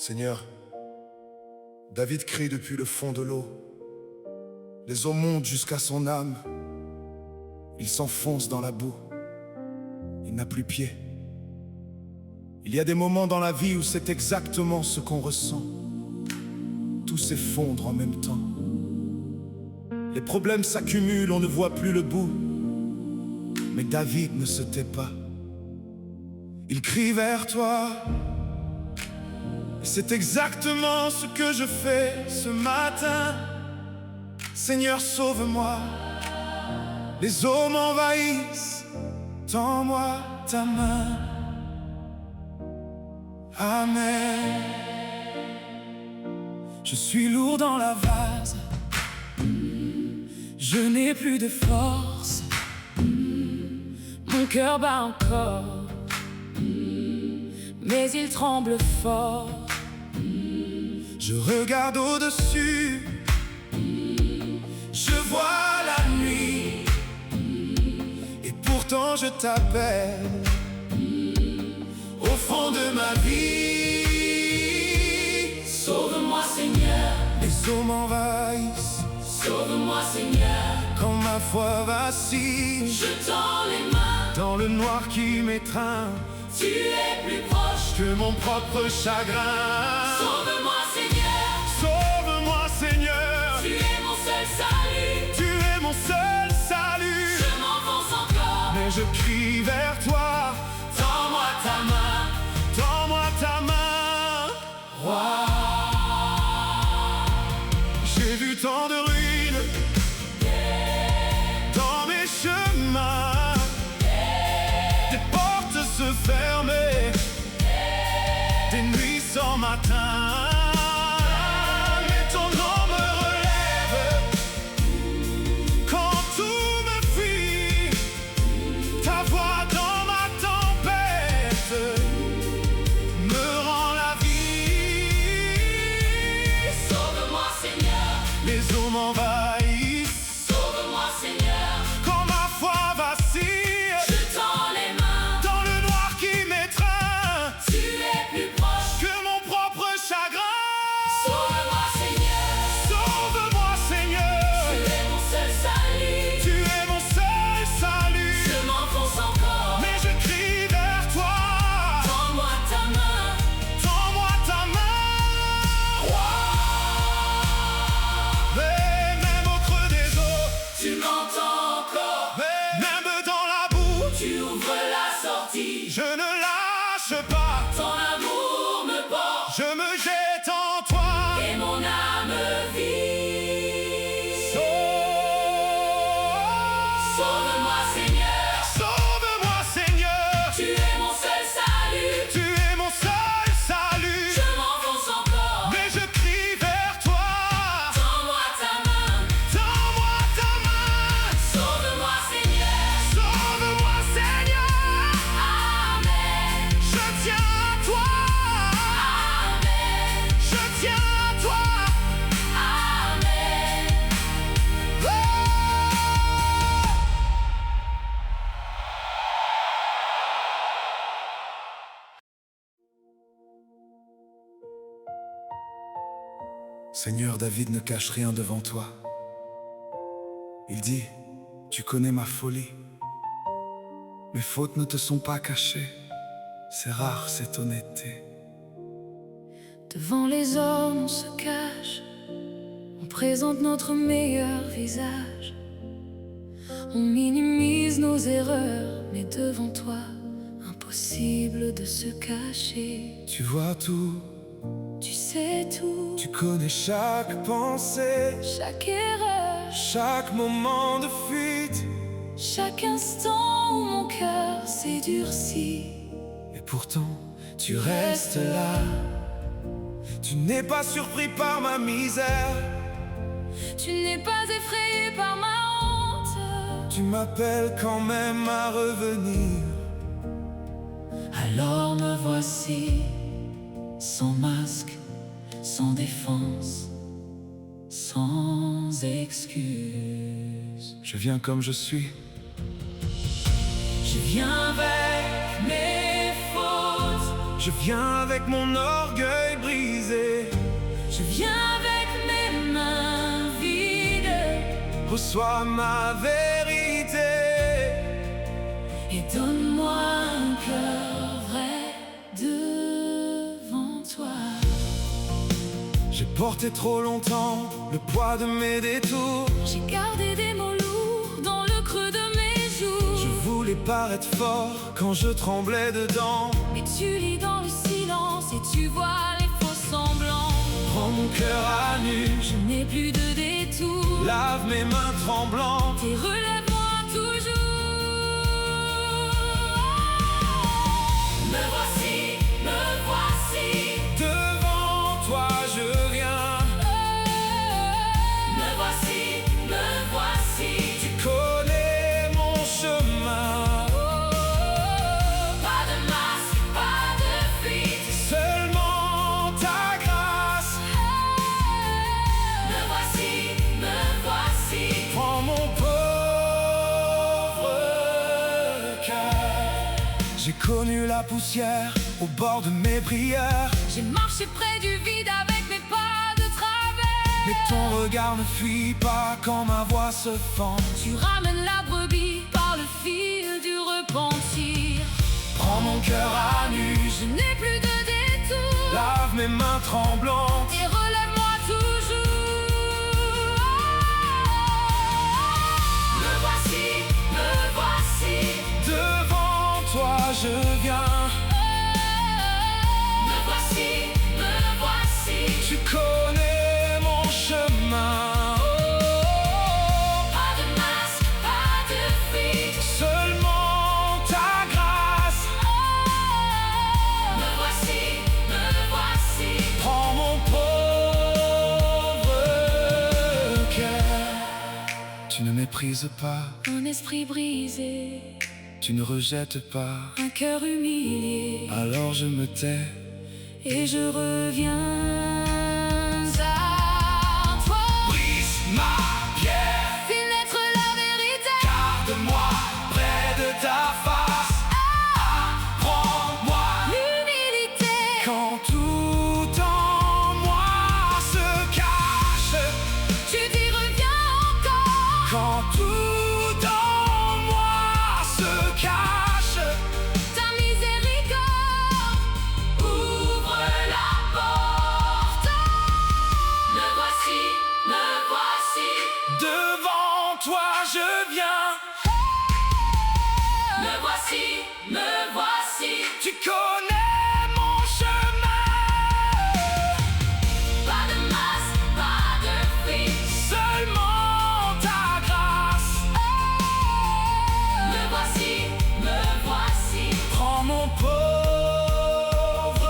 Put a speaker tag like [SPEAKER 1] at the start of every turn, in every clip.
[SPEAKER 1] Seigneur, David crie depuis le fond de l'eau. Les eaux montent jusqu'à son âme. Il s'enfonce dans la boue. Il n'a plus pied. Il y a des moments dans la vie où c'est exactement ce qu'on ressent. Tout s'effondre en même temps. Les problèmes s'accumulent, on ne voit plus le bout. Mais David ne se tait pas. Il crie vers toi. Et c'est exactement ce que je fais ce matin. Seigneur, sauve-moi. Les eaux m'envahissent. Tends-moi ta main. Amen. Je suis lourd dans la vase. Je n'ai plus de force. Mon cœur bat encore, mais il tremble fort. Je regarde au-dessus. Je vois la nuit. Et pourtant je t'appelle. Au fond de ma vie,
[SPEAKER 2] sauve-moi Seigneur.
[SPEAKER 1] les eaux m'envahissent.
[SPEAKER 2] Sauve-moi Seigneur.
[SPEAKER 1] Quand ma foi vacille,
[SPEAKER 2] Je tends les mains.
[SPEAKER 1] dans le noir qui m'étreint,
[SPEAKER 2] Tu es plus proche
[SPEAKER 1] que mon propre chagrin.
[SPEAKER 2] Sauve-moi Seigneur.
[SPEAKER 1] Sauve-moi Seigneur.
[SPEAKER 2] Tu es mon seul salut.
[SPEAKER 1] Tu es mon seul salut.
[SPEAKER 2] Je m'enfonce encore,
[SPEAKER 1] Mais je crie vers toi.
[SPEAKER 2] tends-moi ta main.
[SPEAKER 1] Tends-moi ta main.
[SPEAKER 2] Roi.
[SPEAKER 1] J'ai vu tant de ruines dans mes chemins. Des portes se fermer, des nuits sans matin. Mais ton nom me relève quand tout me fuit. Ta voix dans ma tempête me rend la vie.
[SPEAKER 2] Sauve-moi Seigneur.
[SPEAKER 1] Les eaux m'envahissent.
[SPEAKER 2] Sauve-moi Seigneur.
[SPEAKER 1] Quand ma foi vacille,
[SPEAKER 2] Je tends les mains.
[SPEAKER 1] dans le noir qui m'étreint,
[SPEAKER 2] Tu es plus proche.
[SPEAKER 1] que mon propre chagrin.
[SPEAKER 2] Sauve-moi Seigneur.
[SPEAKER 1] Sauve-moi Seigneur.
[SPEAKER 2] Tu es mon seul salut.
[SPEAKER 1] Tu es mon seul salut.
[SPEAKER 2] Je m'enfonce encore,
[SPEAKER 1] Mais je crie vers toi.
[SPEAKER 2] tends-moi ta main.
[SPEAKER 1] Tends-moi ta main. Roi. Mais même au creux des eaux,
[SPEAKER 2] Tu m'entends encore.
[SPEAKER 1] même dans la boue,
[SPEAKER 2] Tu ouvres la sortie.
[SPEAKER 1] je ne lâche pas.
[SPEAKER 2] Ton amour me porte
[SPEAKER 1] Je me jette en toi.
[SPEAKER 2] et mon âme vit. Sauve-moi Seigneur.
[SPEAKER 1] Sauve-moi Seigneur.
[SPEAKER 2] Tu es mon seul salut.
[SPEAKER 1] Tu es mon seul salut.
[SPEAKER 2] Je m'enfonce encore,
[SPEAKER 1] Mais je crie vers toi.
[SPEAKER 2] tends-moi ta main.
[SPEAKER 1] Tends-moi ta main.
[SPEAKER 2] Sauve-moi Seigneur.
[SPEAKER 1] Sauve-moi Seigneur.
[SPEAKER 2] Amen.
[SPEAKER 1] Je tiens à toi.
[SPEAKER 2] Amen.
[SPEAKER 1] Je tiens à toi.
[SPEAKER 2] Amen.
[SPEAKER 1] Seigneur, David ne cache rien devant toi. Il dit, tu connais ma folie. Mes fautes ne te sont pas cachées. C'est rare cette honnêteté.
[SPEAKER 3] Devant les hommes, on se cache, on présente notre meilleur visage. On minimise nos erreurs, mais devant toi, impossible de se cacher.
[SPEAKER 1] Tu vois tout,
[SPEAKER 3] Tu sais tout,
[SPEAKER 1] tu connais chaque pensée,
[SPEAKER 3] chaque erreur,
[SPEAKER 1] chaque moment de fuite.
[SPEAKER 3] chaque instant où mon cœur s'est durci.
[SPEAKER 1] Et pourtant, tu restes là. Tu n'es pas surpris par ma misère.
[SPEAKER 3] Tu n'es pas effrayé par ma honte.
[SPEAKER 1] Tu m'appelles quand même à revenir.
[SPEAKER 2] Alors me voici, sans masque, sans défense, sans excuse.
[SPEAKER 1] Je viens comme je suis.
[SPEAKER 2] Je viens avec mes fautes,
[SPEAKER 1] Je viens avec mon orgueil brisé.
[SPEAKER 3] Je viens avec mes mains vides.
[SPEAKER 1] Reçois ma vérité
[SPEAKER 3] Et donne-moi un cœur vrai devant toi.
[SPEAKER 1] J'ai porté trop longtemps le poids de mes détours.
[SPEAKER 3] J'ai gardé des mots lourds dans le creux de mes joues.
[SPEAKER 1] Je voulais paraître fort quand je tremblais dedans.
[SPEAKER 3] Mais tu lis dans le silence et tu vois les faux semblants.
[SPEAKER 1] Prends mon cœur à nu,
[SPEAKER 3] Je n'ai plus de détour.
[SPEAKER 1] lave mes mains tremblantes.
[SPEAKER 3] Et relève-moi toujours. Me voici,
[SPEAKER 1] Devant toi je viens.
[SPEAKER 3] me voici.
[SPEAKER 1] Tu connais mon chemin.
[SPEAKER 3] Pas de masque, pas de fuite.
[SPEAKER 1] Seulement ta grâce.
[SPEAKER 3] Me voici.
[SPEAKER 1] Prends mon pauvre cœur. J'ai connu la poussière au bord de mes prières.
[SPEAKER 3] J'ai marché près du vide avec mes pas de travers.
[SPEAKER 1] Mais ton regard ne fuit pas quand ma voix se fend.
[SPEAKER 3] Tu ramènes la brebis par le fil du repentir.
[SPEAKER 1] Prends mon cœur à nu,
[SPEAKER 3] Je n'ai plus de détour.
[SPEAKER 1] lave mes mains tremblantes.
[SPEAKER 3] Et relève-moi toujours. Me voici.
[SPEAKER 1] Devant toi je viens.
[SPEAKER 3] Me voici.
[SPEAKER 1] Tu connais mon chemin.
[SPEAKER 3] Pas de masque, pas de fuite.
[SPEAKER 1] Seulement ta grâce.
[SPEAKER 3] Me voici.
[SPEAKER 1] Prends mon pauvre cœur. Tu ne méprises pas,
[SPEAKER 3] Un esprit brisé,
[SPEAKER 1] tu ne rejettes pas.
[SPEAKER 3] un cœur humilié.
[SPEAKER 1] Alors je me tais.
[SPEAKER 3] Et je reviens à toi.
[SPEAKER 1] Brise ma pierre,
[SPEAKER 3] Pénètre la vérité.
[SPEAKER 1] garde-moi près de ta face. Apprends-moi
[SPEAKER 3] L'humilité.
[SPEAKER 1] quand tout en moi se cache.
[SPEAKER 3] Tu dis reviens encore.
[SPEAKER 1] Quand tout en moi se cache.
[SPEAKER 3] Ta miséricorde ouvre la porte. Me voici.
[SPEAKER 1] Devant toi je viens.
[SPEAKER 3] Me voici.
[SPEAKER 1] Tu connais mon chemin.
[SPEAKER 3] Pas de masque, pas de fuite.
[SPEAKER 1] Seulement ta grâce.
[SPEAKER 3] Me voici.
[SPEAKER 1] Prends mon pauvre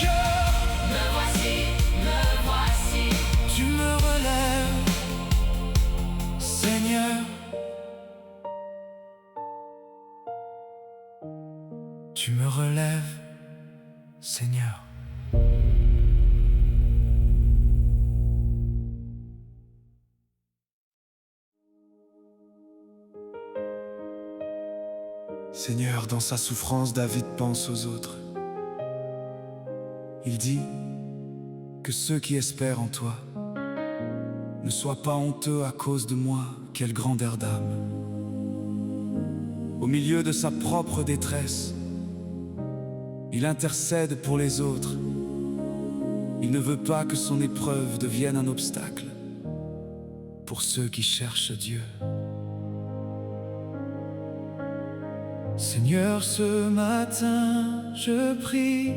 [SPEAKER 1] cœur.
[SPEAKER 3] Me voici.
[SPEAKER 1] Tu me relèves, Seigneur. Tu me relèves, Seigneur. Seigneur, dans sa souffrance, David pense aux autres. Il dit que ceux qui espèrent en toi ne soient pas honteux à cause de moi. Quelle grandeur d'âme! Au milieu de sa propre détresse, il intercède pour les autres. Il ne veut pas que son épreuve devienne un obstacle pour ceux qui cherchent Dieu. Seigneur, ce matin, je prie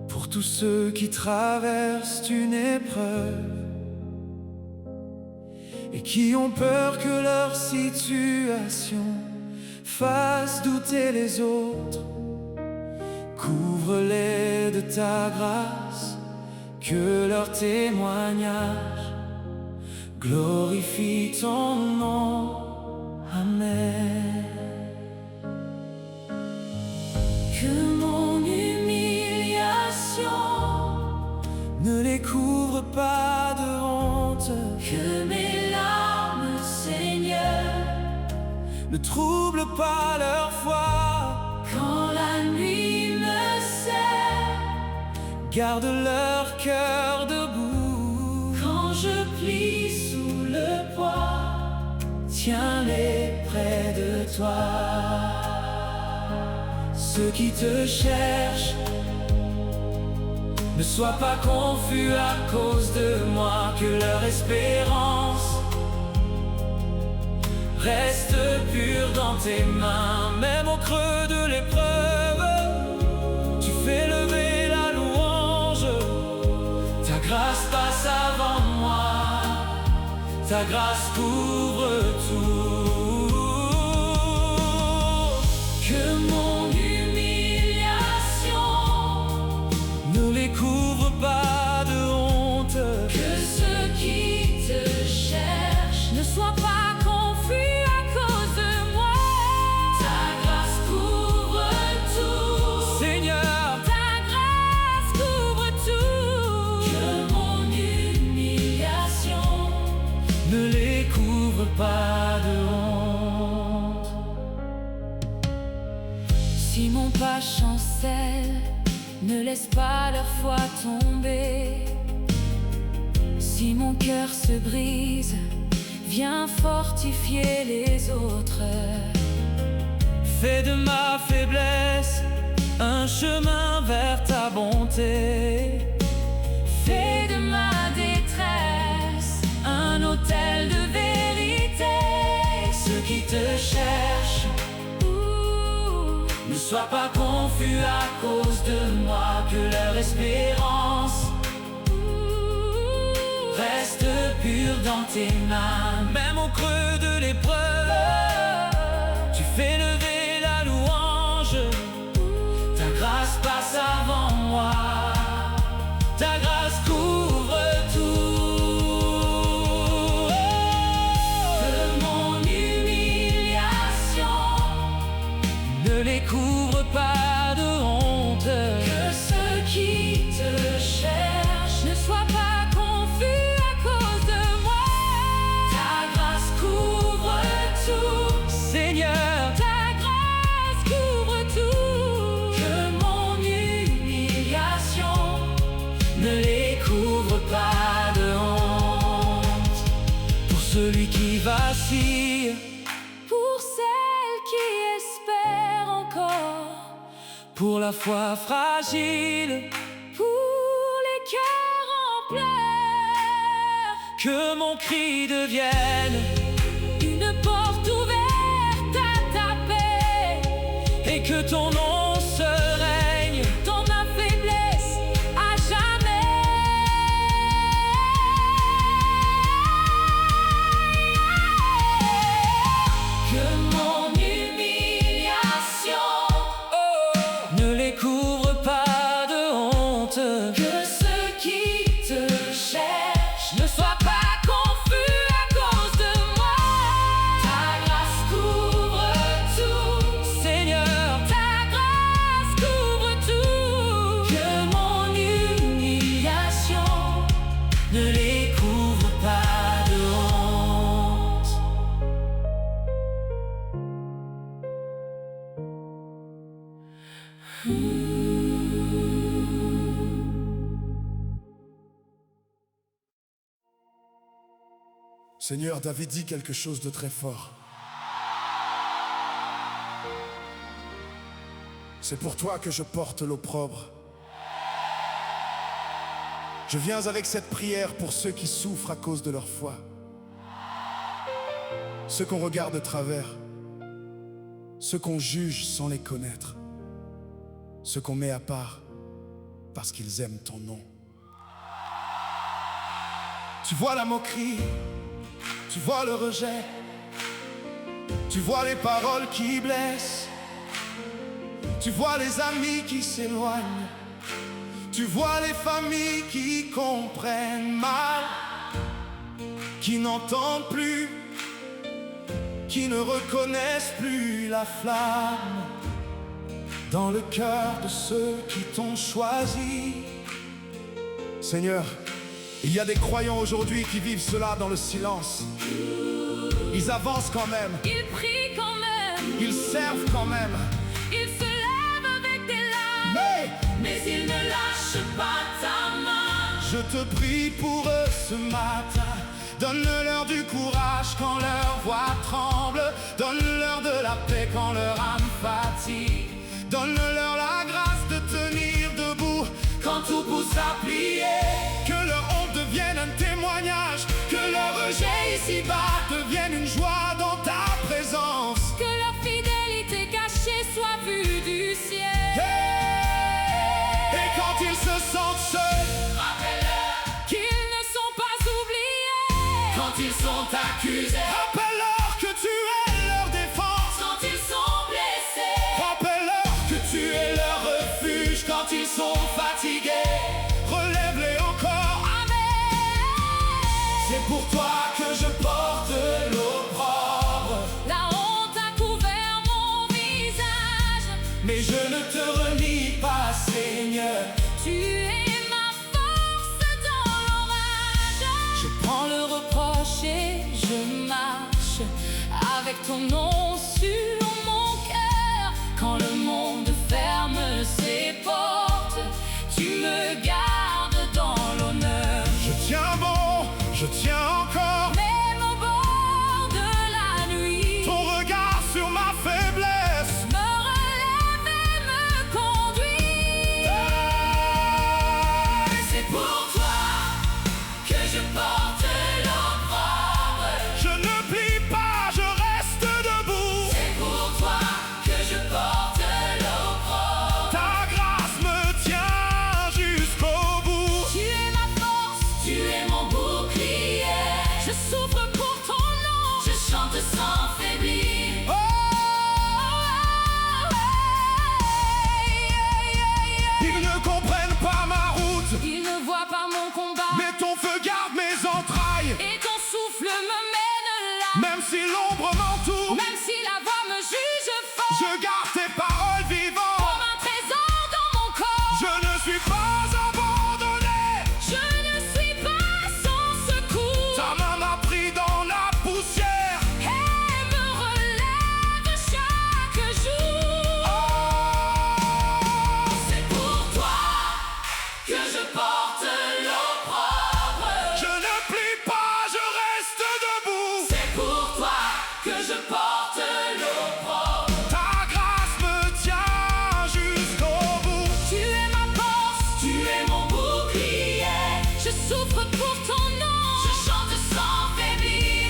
[SPEAKER 1] pour tous ceux qui traversent une épreuve et qui ont peur que leur situation fasse douter les autres. Couvre-les de ta grâce, que leur témoignage glorifie ton nom. Amen. Que mon humiliation ne les couvre pas de honte,
[SPEAKER 3] Que mes larmes, Seigneur,
[SPEAKER 4] ne trouble pas leur foi.
[SPEAKER 2] Quand la nuit me serre,
[SPEAKER 4] Garde leur cœur debout.
[SPEAKER 2] quand je plie sous le poids,
[SPEAKER 4] Tiens-les près de toi. Ceux qui te cherchent, ne sois pas confus à cause de moi, que leur espérance reste pure dans tes mains. Même au creux de l'épreuve, tu fais lever la louange. Ta grâce passe avant moi, ta grâce couvre tout.
[SPEAKER 2] que mon humiliation
[SPEAKER 4] Ne les couvre pas de honte.
[SPEAKER 2] Que ceux qui te cherchent
[SPEAKER 3] Ne sois pas confus à cause de moi.
[SPEAKER 2] ta grâce couvre tout.
[SPEAKER 4] Seigneur,
[SPEAKER 3] Ta grâce couvre tout.
[SPEAKER 2] Que mon humiliation
[SPEAKER 4] ne les couvre pas de honte.
[SPEAKER 3] Si mon pas chancelle, ne laisse pas la foi tomber. Si mon cœur se brise, viens fortifier les autres.
[SPEAKER 4] Fais de ma faiblesse un chemin vers ta bonté.
[SPEAKER 3] Fais de ma détresse un autel de vérité.
[SPEAKER 4] Ceux qui te cherchent,
[SPEAKER 3] Ouh,
[SPEAKER 4] ne sois pas confus à cause de moi, que leur espérance
[SPEAKER 3] ouh.
[SPEAKER 4] reste pure dans tes mains. Même au creux de l'épreuve, tu fais lever la louange. Ta grâce passe avant moi, ta grâce couvre tout.
[SPEAKER 2] Que mon humiliation
[SPEAKER 4] Ne les couvre pas de honte.
[SPEAKER 2] Que ceux qui te cherchent
[SPEAKER 3] Ne sois pas confus à cause de moi.
[SPEAKER 2] ta grâce couvre tout.
[SPEAKER 4] Seigneur,
[SPEAKER 3] Ta grâce couvre tout.
[SPEAKER 2] Que mon humiliation
[SPEAKER 4] ne les couvre pas de honte. Pour celui qui vacille,
[SPEAKER 3] Pour celles qui espèrent encore,
[SPEAKER 4] pour la foi fragile,
[SPEAKER 3] pour les cœurs en pleurs,
[SPEAKER 4] que mon cri devienne
[SPEAKER 3] une porte ouverte à ta paix.
[SPEAKER 4] et que ton nom se règne.
[SPEAKER 3] Dans ma faiblesse, à jamais.
[SPEAKER 2] Que mon humiliation
[SPEAKER 4] Ne les couvre pas de honte.
[SPEAKER 2] Que ceux qui te cherchent
[SPEAKER 3] Ne sois pas confus à cause de moi.
[SPEAKER 2] ta grâce couvre tout.
[SPEAKER 4] Seigneur,
[SPEAKER 3] Ta grâce couvre tout.
[SPEAKER 2] Que mon humiliation
[SPEAKER 4] ne les couvre pas de honte.
[SPEAKER 1] Seigneur, David dit quelque chose de très fort. C'est pour toi que je porte l'opprobre. Je viens avec cette prière pour ceux qui souffrent à cause de leur foi. Ceux qu'on regarde de travers. Ceux qu'on juge sans les connaître. Ceux qu'on met à part parce qu'ils aiment ton nom. Tu vois la moquerie, tu vois le rejet, tu vois les paroles qui blessent, tu vois les amis qui s'éloignent, tu vois les familles qui comprennent mal, qui n'entendent plus, qui ne reconnaissent plus la flamme dans le cœur de ceux qui t'ont choisi. Seigneur, il y a des croyants aujourd'hui qui vivent cela dans le silence. Ils avancent quand même,
[SPEAKER 3] Il prie quand même.
[SPEAKER 1] Ils servent quand même.
[SPEAKER 3] Ils se lèvent avec des larmes, mais ils ne lâchent pas ta main.
[SPEAKER 1] Je te prie pour eux ce matin. Donne-leur du courage quand leur voix tremble. Donne-leur de la paix quand leur âme fatigue. Donne-leur la grâce de tenir debout quand tout pousse à plier. Que leur honte devienne un témoignage, que leur rejet ici-bas devienne une joie dans ta présence.
[SPEAKER 3] Que leur fidélité cachée soit vue du ciel.
[SPEAKER 1] Et quand ils se sentent seuls,
[SPEAKER 3] rappelle-leur qu'ils ne sont pas oubliés.
[SPEAKER 1] quand ils sont accusés, rappelle-leur que tu es leur défense.
[SPEAKER 3] Quand ils sont blessés,
[SPEAKER 1] Rappelle-leur que tu es leur refuge. Quand ils sont fatigués, relève-les encore. C'est pour toi que je porte l'opprobre.
[SPEAKER 3] la honte a couvert mon visage.
[SPEAKER 1] Mais je ne te renie pas, Seigneur.
[SPEAKER 3] Tu es ma force dans l'orage. Je prends le reproche et je marche avec ton nom sur mon cœur. Quand le monde ferme ses portes, tu me gardes dans l'honneur.
[SPEAKER 1] Je tiens bon, je tiens encore.
[SPEAKER 3] Même au bord de la nuit,
[SPEAKER 1] Ton regard sur ma faiblesse.
[SPEAKER 3] me relève et me conduit. C'est pour toi que je porte l'opprobre.
[SPEAKER 1] Je ne plie pas, je reste debout.
[SPEAKER 3] C'est pour toi que je porte l'opprobre.
[SPEAKER 1] Ta grâce me tient jusqu'au bout.
[SPEAKER 3] Tu es ma force, tu es mon bouclier. Je souffre pour ton nom, je chante sans faiblir.
[SPEAKER 1] Oh, ils ne comprennent pas ma route,
[SPEAKER 3] Ils ne voient pas mon combat,
[SPEAKER 1] mais ton feu garde mes entrailles.
[SPEAKER 3] et ton souffle me mène là.
[SPEAKER 1] Même si l'ombre m'entoure,
[SPEAKER 3] Même si la voix me juge fort,
[SPEAKER 1] je garde tes paroles vivantes.
[SPEAKER 3] comme un trésor dans mon corps.
[SPEAKER 1] Je ne suis pas abandonné.
[SPEAKER 3] Je ne suis pas sans secours.
[SPEAKER 1] Ta main m'a pris dans la poussière.
[SPEAKER 3] Et me relève chaque jour. C'est pour toi que je porte l'opprobre.
[SPEAKER 1] Je ne plie pas, je reste debout.
[SPEAKER 3] C'est pour toi que je porte l'opprobre.
[SPEAKER 1] Ta grâce me tient jusqu'au bout.
[SPEAKER 3] Tu es ma force, tu es mon bouclier. Je souffre pour ton nom, je chante sans faiblir.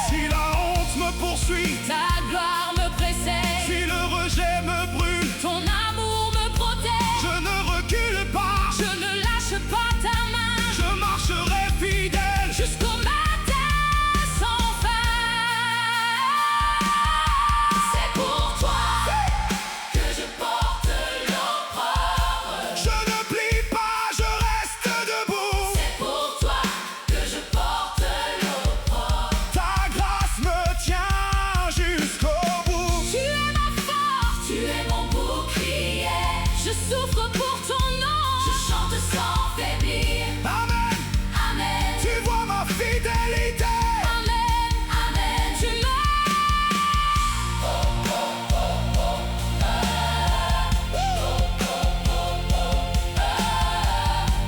[SPEAKER 1] Si la honte me poursuit,
[SPEAKER 3] Ta gloire me précède,
[SPEAKER 1] si le rejet me brûle,
[SPEAKER 3] ton amour me protège.
[SPEAKER 1] je ne recule pas.
[SPEAKER 3] Je ne lâche pas ta main
[SPEAKER 1] Je marcherai fidèle.
[SPEAKER 3] jusqu'au matin sans fin. C'est pour toi que je porte l'opprobre.
[SPEAKER 1] Je ne plie pas, je reste debout.
[SPEAKER 3] C'est pour toi que je porte l'opprobre.
[SPEAKER 1] Ta grâce me tient jusqu'au bout.
[SPEAKER 3] Tu es ma force, tu es mon bouclier. Je souffre pour ton nom, je chante sans faiblir.
[SPEAKER 1] Amen.
[SPEAKER 3] Amen,
[SPEAKER 1] Tu vois ma fidélité.
[SPEAKER 3] amen, amen. Tu m'aimes.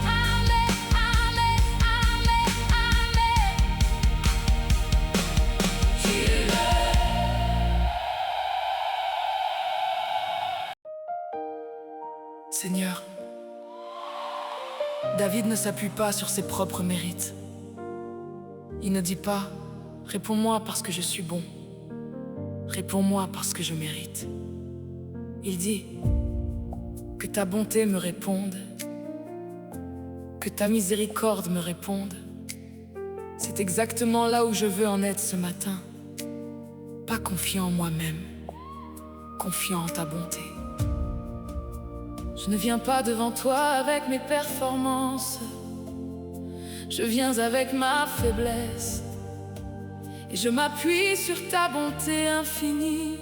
[SPEAKER 3] Amen, amen, amen, amen. Tu l'aimes.
[SPEAKER 5] Seigneur, David ne s'appuie pas sur ses propres mérites. Il ne dit pas « Réponds-moi parce que je suis bon. Réponds-moi parce que je mérite. » Il dit « Que ta bonté me réponde. Que ta miséricorde me réponde. » C'est exactement là où je veux en être ce matin. Pas confiant en moi-même, confiant en ta bonté. Je ne viens pas devant toi avec mes performances. Je viens avec ma faiblesse. Et je m'appuie sur ta bonté infinie,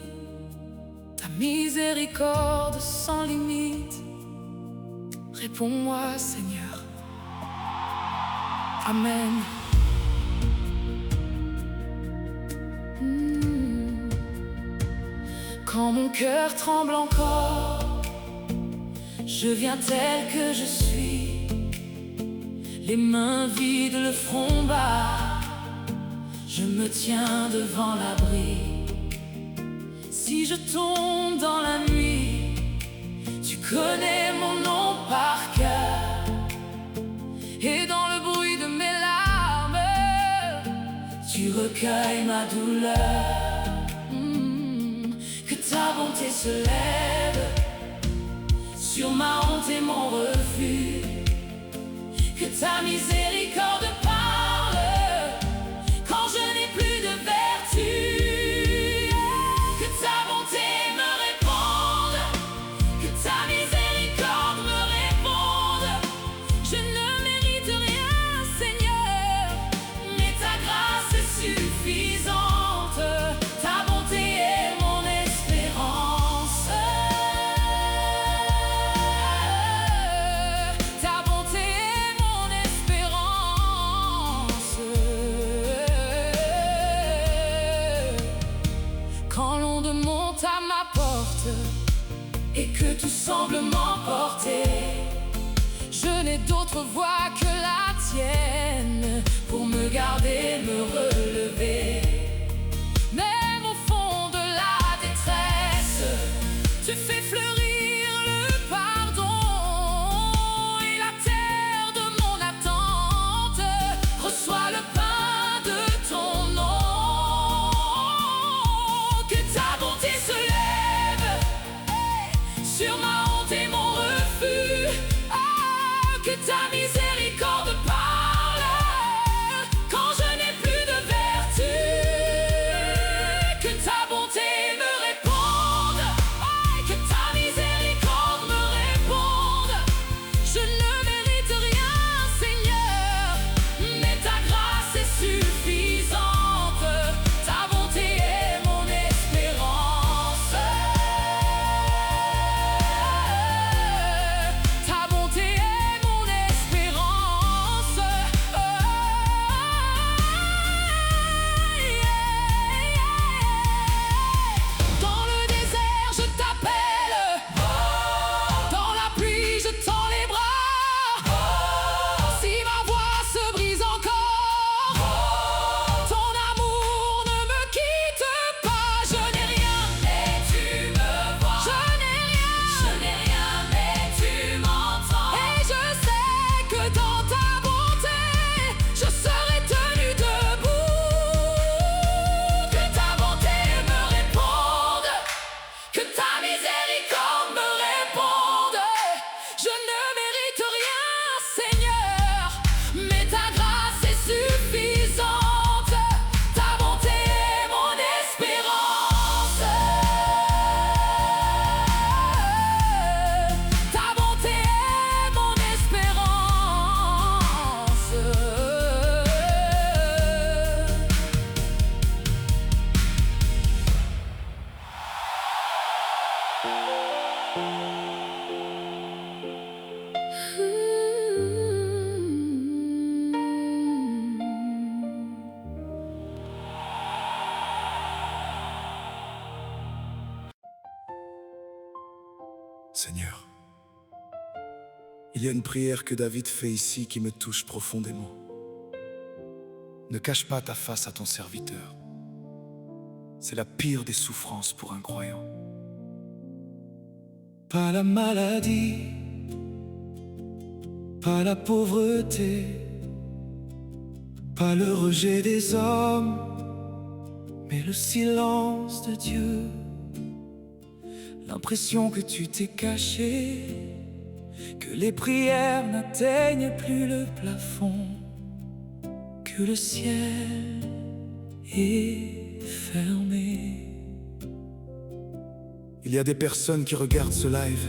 [SPEAKER 5] ta miséricorde sans limite. Réponds-moi, Seigneur. Amen.
[SPEAKER 3] Quand mon cœur tremble encore, je viens tel que je suis, les mains vides, le front bas, je me tiens devant l'abri. Si je tombe dans la nuit, tu connais mon nom par cœur, et dans le bruit de mes larmes, tu recueilles ma douleur. Que ta bonté se lève sur ma honte et mon refus, que ta miséricorde parle quand je n'ai plus de vertu, que ta bonté me réponde, que ta miséricorde me réponde. Je ne mérite rien, Seigneur, mais ta grâce est suffisante. Ta bonté est mon espérance. Ta bonté est mon espérance. Quand l'onde monte à ma porte et que tout semble m'emporter, je n'ai d'autre voie que la tienne pour me garder, me relever. Même au fond de la détresse, tu fais fleurir le pardon, et la terre de mon attente reçoit le pain de ton nom. Que ta bonté se lève sur ma honte et mon refus, que ta miséricorde parle quand je n'ai plus de vertu, que ta bonté me réponde, que ta miséricorde me réponde. Je ne mérite rien, Seigneur, mais ta grâce est suffisante. Ta bonté est mon espérance. Ta bonté est mon espérance. Dans le désert, je t'appelle. Dans la pluie, je tends les bras. Si ma voix se brise encore, ton amour ne me quitte pas. Je n'ai rien, mais tu me vois. Je n'ai rien, mais tu m'entends. Et je sais que dans ta bonté, je serai tenu debout. Que ta bonté me réponde, que ta miséricorde me réponde. Je ne mérite rien, Seigneur, mais ta grâce est suffisante. Ta bonté est mon espérance. Ta bonté est mon espérance.
[SPEAKER 1] Seigneur, il y a une prière que David fait ici qui me touche profondément. Ne cache pas ta face à ton serviteur. C'est la pire des souffrances pour un croyant. Pas la maladie, pas la pauvreté, pas le rejet des hommes, mais le silence de Dieu. L'impression que tu t'es caché, que les prières n'atteignent plus le plafond, que le ciel est fermé. Il y a des personnes qui regardent ce live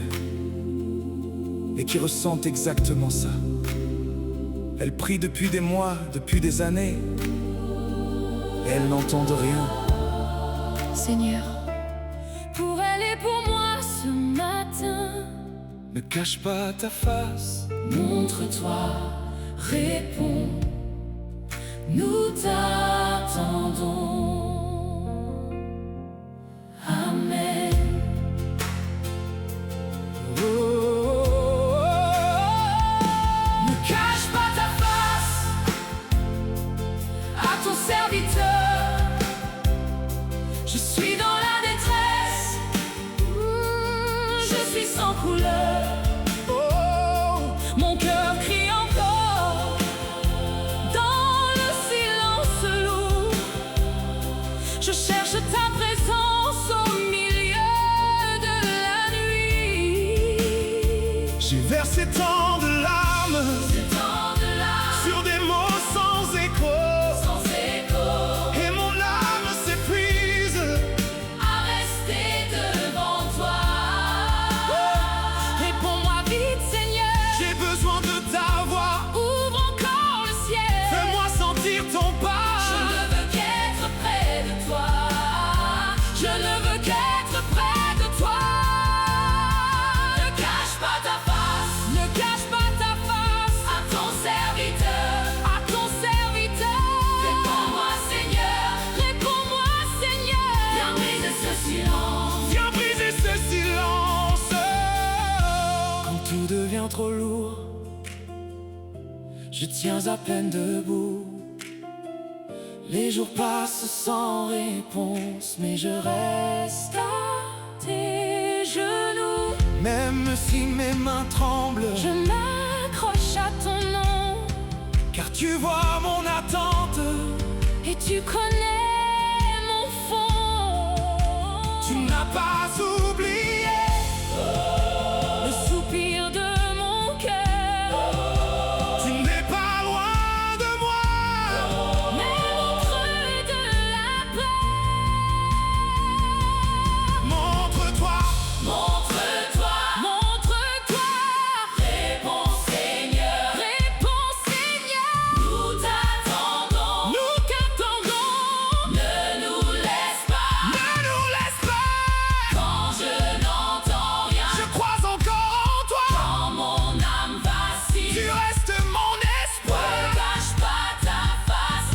[SPEAKER 1] et qui ressentent exactement ça. Elles prient depuis des mois, depuis des années, et elles n'entendent rien.
[SPEAKER 3] Seigneur, pour elle et pour moi ce matin,
[SPEAKER 1] Ne cache pas ta face,
[SPEAKER 3] montre-toi, réponds, nous t'attendons. Amen.
[SPEAKER 1] c'est tant de larmes, sur des mots sans écho. Et mon âme s'épuise
[SPEAKER 3] À rester devant toi. Réponds-moi vite, Seigneur.
[SPEAKER 1] j'ai besoin de ta voix.
[SPEAKER 3] Ouvre encore le ciel.
[SPEAKER 1] Fais-moi sentir ton pas.
[SPEAKER 3] Je ne veux qu'être près de toi. Je ne veux qu'être près de toi. Ne cache pas ta face. Ne cache pas ta face. À ton serviteur. À ton serviteur. Réponds-moi, Seigneur. Réponds-moi, Seigneur. Viens briser ce silence.
[SPEAKER 1] Viens briser ce silence.
[SPEAKER 4] Quand tout devient trop lourd, je tiens à peine debout. Les jours passent sans réponse, mais je reste à
[SPEAKER 3] Tes genoux.
[SPEAKER 4] même si mes mains tremblent.
[SPEAKER 3] Je m'accroche à ton nom.
[SPEAKER 4] Car tu vois mon attente,
[SPEAKER 3] Et tu connais mon fond.
[SPEAKER 1] Tu n'as pas oublié
[SPEAKER 3] Le soupir de mon cœur.
[SPEAKER 1] Tu n'es pas loin de moi.
[SPEAKER 3] Même au creux de la plaie.
[SPEAKER 1] Montre-toi.
[SPEAKER 3] Montre-toi. Montre-toi. Réponds, Seigneur. Réponds, Seigneur. Nous t'attendons. Nous t'attendons. Ne nous laisse pas.
[SPEAKER 1] Ne nous laisse pas.
[SPEAKER 3] Quand je n'entends rien.
[SPEAKER 1] Je crois encore en toi.
[SPEAKER 3] Quand mon âme vacille.
[SPEAKER 1] Tu restes mon espoir.
[SPEAKER 3] Ne cache pas ta face.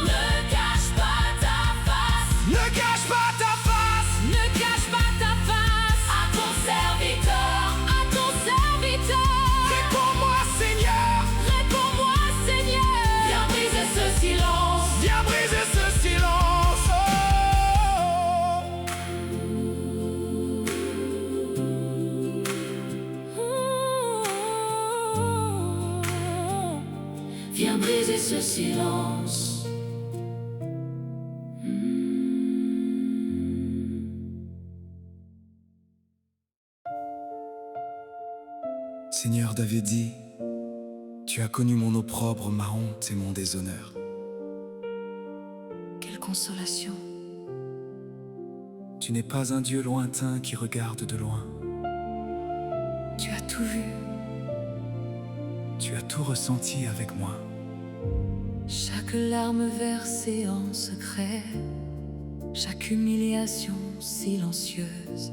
[SPEAKER 3] Ne cache pas ta face.
[SPEAKER 1] Ne cache pas ta face.
[SPEAKER 3] Ne cache pas ta face. À ton serviteur. À ton serviteur.
[SPEAKER 1] Réponds-moi, Seigneur.
[SPEAKER 3] Réponds-moi, Seigneur. Viens briser ce silence.
[SPEAKER 1] Viens briser ce silence.
[SPEAKER 3] Viens briser ce silence.
[SPEAKER 4] Seigneur, David dit, tu as connu mon opprobre, ma honte et mon déshonneur.
[SPEAKER 3] Quelle consolation.
[SPEAKER 4] Tu n'es pas un Dieu lointain qui regarde de loin.
[SPEAKER 3] Tu as tout vu.
[SPEAKER 4] Tu as tout ressenti avec moi.
[SPEAKER 3] Chaque larme versée en secret, chaque humiliation silencieuse,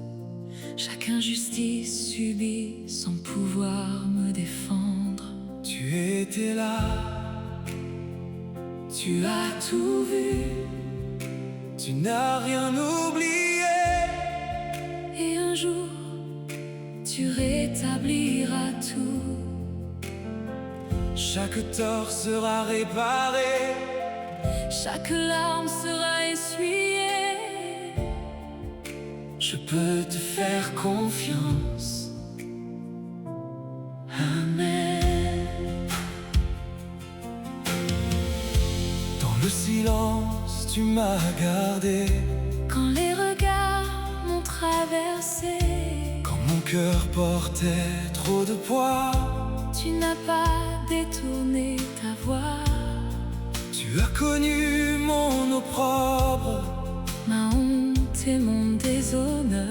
[SPEAKER 3] chaque injustice subie sans pouvoir me défendre.
[SPEAKER 4] Tu étais là,
[SPEAKER 3] Tu as tout vu,
[SPEAKER 4] tu n'as rien oublié.
[SPEAKER 3] et un jour tu rétabliras tout.
[SPEAKER 4] Chaque tort sera réparé.
[SPEAKER 3] Chaque larme sera essuyée.
[SPEAKER 4] Je peux te faire confiance. Amen. Dans le silence, tu m'as gardé.
[SPEAKER 3] Quand les regards m'ont traversé,
[SPEAKER 4] Quand mon cœur portait trop de poids,
[SPEAKER 3] tu n'as pas détourné ta voix.
[SPEAKER 4] tu as connu mon opprobre.
[SPEAKER 3] Ma honte et mon déshonneur,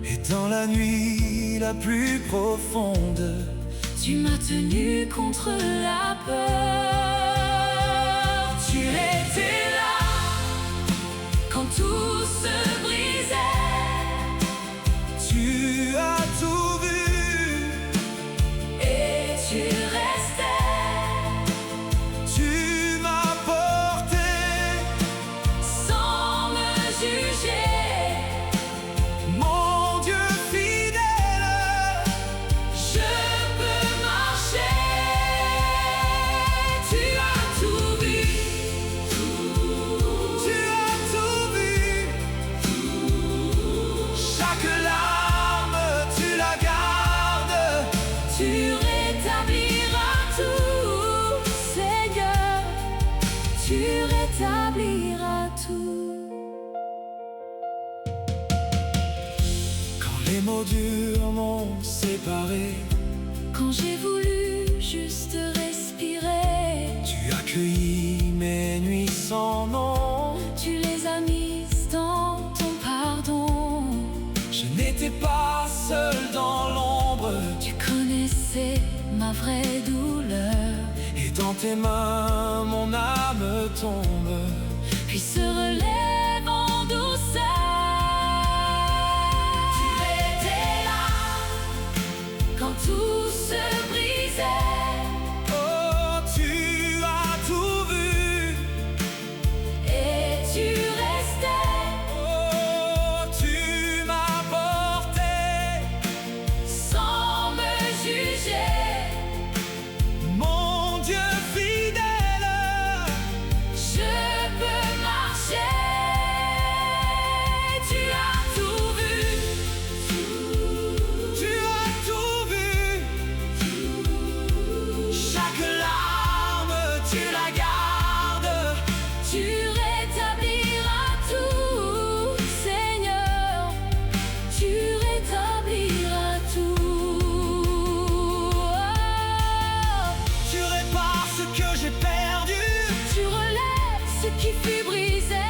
[SPEAKER 4] Et dans la nuit la plus profonde,
[SPEAKER 3] tu m'as tenu contre la peur. Tu étais là quand tout se brisait.
[SPEAKER 4] tu as tout vu.
[SPEAKER 3] Et tu restais
[SPEAKER 4] Tu m'as porté
[SPEAKER 3] sans me juger.
[SPEAKER 4] mon Dieu fidèle.
[SPEAKER 3] Je peux marcher. Tu as tout vu.
[SPEAKER 4] Tu as tout vu. Chaque larme, tu la gardes.
[SPEAKER 3] Tu rétabliras tout, Seigneur. Tu rétabliras tout.
[SPEAKER 4] Quand les mots durs m'ont séparé,
[SPEAKER 3] j'ai voulu juste respirer.
[SPEAKER 4] Tu as cueilli mes nuits sans nom.
[SPEAKER 3] Tu les as mises dans ton pardon.
[SPEAKER 4] Je n'étais pas seul dans l'ombre.
[SPEAKER 3] Tu connaissais ma vraie douleur.
[SPEAKER 4] Et dans tes mains, mon âme tombe.
[SPEAKER 3] Puis se relève en douceur. Tu étais là quand tout se brisait.
[SPEAKER 4] Oh, tu as tout vu.
[SPEAKER 3] Et tu restais
[SPEAKER 4] Oh, tu m'as porté
[SPEAKER 3] sans me juger.
[SPEAKER 4] mon Dieu fidèle.
[SPEAKER 3] Je peux marcher. Tu as tout vu.
[SPEAKER 4] Tu as tout vu. Chaque larme, tu la gardes.
[SPEAKER 3] Tu rétabliras tout, Seigneur. Tu rétabliras tout.
[SPEAKER 4] Tu répares ce que j'ai perdu.
[SPEAKER 3] Tu relèves ce qui fut brisé.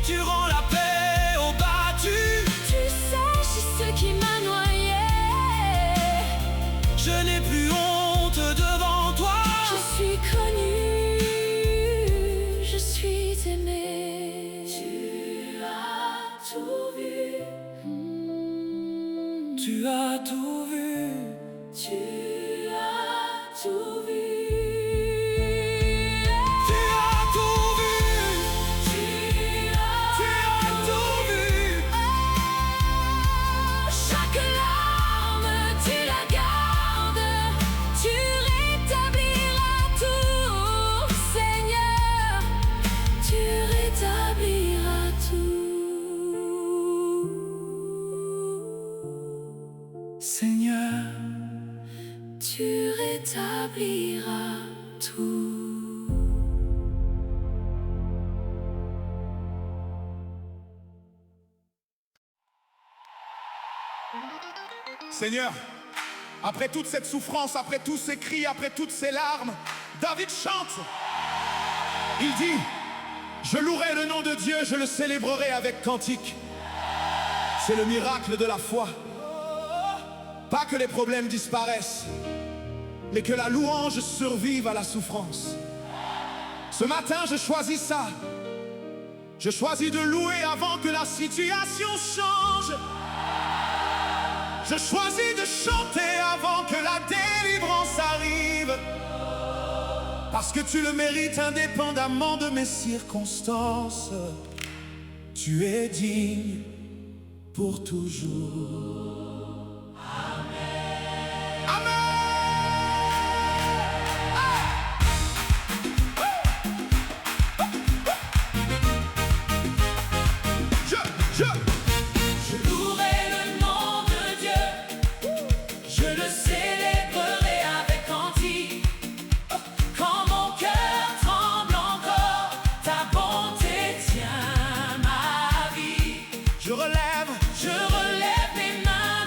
[SPEAKER 4] Tu rends la paix aux battus.
[SPEAKER 3] Tu sèches ce qui m'a noyé.
[SPEAKER 4] Je n'ai plus honte devant toi.
[SPEAKER 3] Je suis connu, je suis aimé. Tu as tout vu.
[SPEAKER 4] Tu as tout vu.
[SPEAKER 3] Tu as tout vu.
[SPEAKER 4] Tu as tout vu.
[SPEAKER 3] Tu as
[SPEAKER 4] Tu as tout vu.
[SPEAKER 3] chaque larme, tu la gardes. Tu rétabliras tout, Seigneur. Tu rétabliras tout.
[SPEAKER 4] Seigneur,
[SPEAKER 3] Tu rétabliras tout.
[SPEAKER 1] Seigneur, après toute cette souffrance, après tous ces cris, après toutes ces larmes, David chante. Il dit, je louerai le nom de Dieu, je le célébrerai avec cantique. C'est le miracle de la foi. Pas que les problèmes disparaissent, mais que la louange survive à la souffrance. Ce matin, je choisis ça. Je choisis de louer avant que la situation change. Je choisis de chanter avant que la délivrance arrive. Parce que tu le mérites indépendamment de mes circonstances. Tu es digne pour toujours. Amen. Amen.
[SPEAKER 4] je louerai le nom de Dieu. Je le célébrerai avec cantique. Quand mon cœur tremble encore, ta bonté tient ma vie.
[SPEAKER 1] Je relève
[SPEAKER 4] Je relève mes mains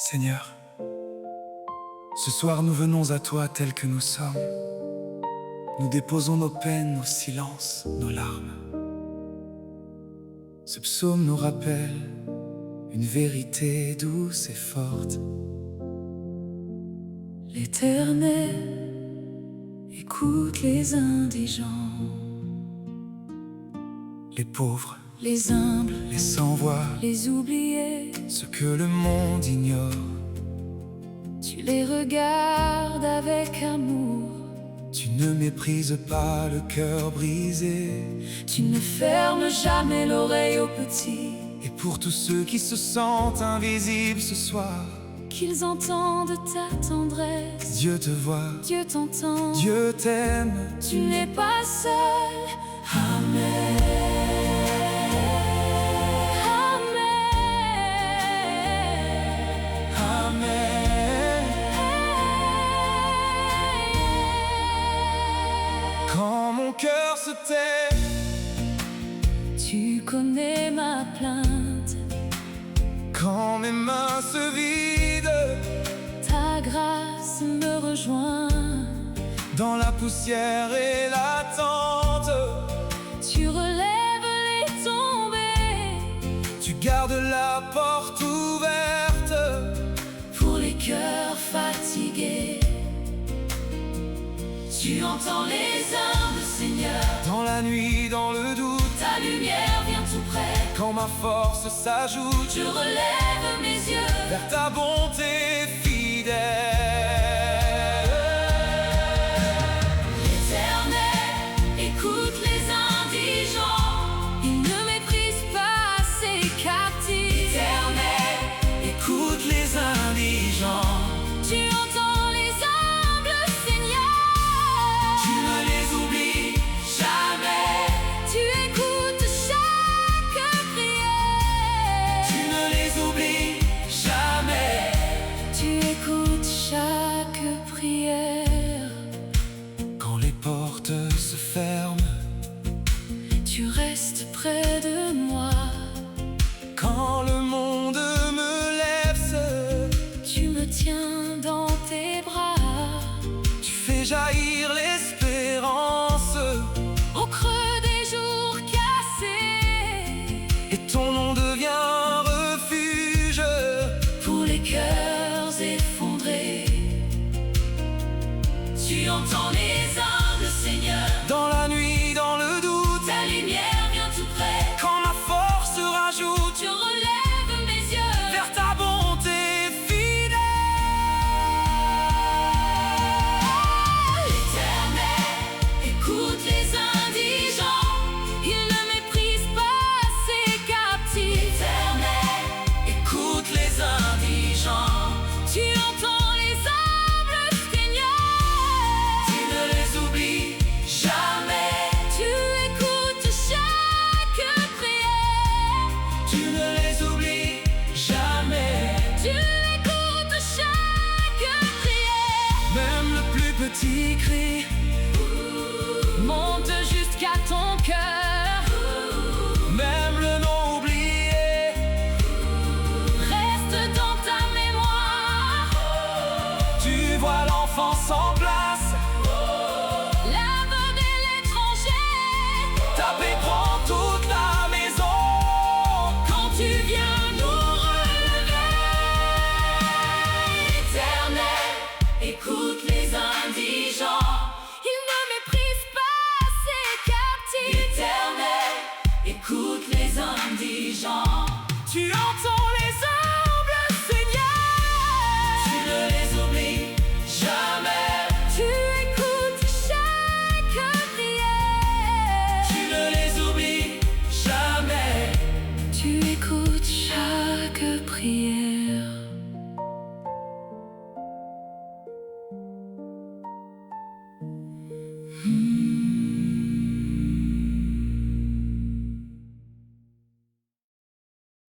[SPEAKER 1] Seigneur, ce soir nous venons à toi tels que nous sommes. Nous déposons nos peines, nos silences, nos larmes. Ce psaume nous rappelle une vérité douce et forte.
[SPEAKER 3] L'Éternel écoute les indigents,
[SPEAKER 1] Les pauvres,
[SPEAKER 3] les humbles,
[SPEAKER 1] les sans-voix,
[SPEAKER 3] les oubliés.
[SPEAKER 1] ce que le monde ignore.
[SPEAKER 3] Tu les regardes avec amour.
[SPEAKER 1] Tu ne méprises pas le cœur brisé.
[SPEAKER 3] Tu ne fermes jamais l'oreille aux petits.
[SPEAKER 1] Et pour tous ceux qui se sentent invisibles ce soir,
[SPEAKER 3] Qu'ils entendent ta tendresse.
[SPEAKER 1] Dieu te voit,
[SPEAKER 3] Dieu t'entend.
[SPEAKER 1] Dieu t'aime.
[SPEAKER 3] Tu n'es pas seul. Amen.
[SPEAKER 1] Amen. Quand mon cœur se tait,
[SPEAKER 3] Tu connais ma plainte.
[SPEAKER 1] quand mes mains se vident,
[SPEAKER 3] Ta grâce me rejoint.
[SPEAKER 1] dans la poussière et l'attente,
[SPEAKER 3] Tu relèves les tombés.
[SPEAKER 1] tu gardes la porte ouverte.
[SPEAKER 3] Pour les cœurs fatigués, Tu entends les humbles, Seigneur.
[SPEAKER 1] Dans la nuit, dans le doute,
[SPEAKER 3] Ta lumière vient tout près.
[SPEAKER 1] quand ma force s'ajoute,
[SPEAKER 3] Je relève mes yeux.
[SPEAKER 1] vers ta bonté fidèle.
[SPEAKER 3] L'Éternel écoute les indigents. Il ne méprise pas ses captifs. L'Éternel
[SPEAKER 1] Écoute les indigents,
[SPEAKER 3] Tu entends les humbles, Seigneur.
[SPEAKER 1] tu ne les oublies
[SPEAKER 3] Jamais. Tu écoutes chaque prière.
[SPEAKER 1] tu ne les oublies jamais.
[SPEAKER 3] Tu écoutes chaque prière.
[SPEAKER 1] Quand les portes se ferment,
[SPEAKER 3] Tu restes près de moi.
[SPEAKER 1] quand le monde me laisse,
[SPEAKER 3] Tu me tiens dans tes bras.
[SPEAKER 1] tu fais jaillir l'espérance,
[SPEAKER 3] Au creux des jours cassés.
[SPEAKER 1] et ton nom devient refuge.
[SPEAKER 3] Pour les cœurs effondrés. Tu entends les humbles, Seigneur.
[SPEAKER 1] Dans la nuit, dans le doute,
[SPEAKER 3] Ta lumière vient tout près.
[SPEAKER 1] quand ma force rajoute,
[SPEAKER 3] Tu relèves mes yeux.
[SPEAKER 1] vers ta bonté fidèle.
[SPEAKER 3] L'Éternel écoute les indigents. Il ne méprise pas ses captifs. L'Éternel
[SPEAKER 1] Écoute les indigents,
[SPEAKER 3] Tu entends les humbles, Seigneur.
[SPEAKER 1] tu ne les oublies jamais.
[SPEAKER 3] Tu écoutes chaque prière.
[SPEAKER 1] Tu ne les oublies jamais.
[SPEAKER 3] Tu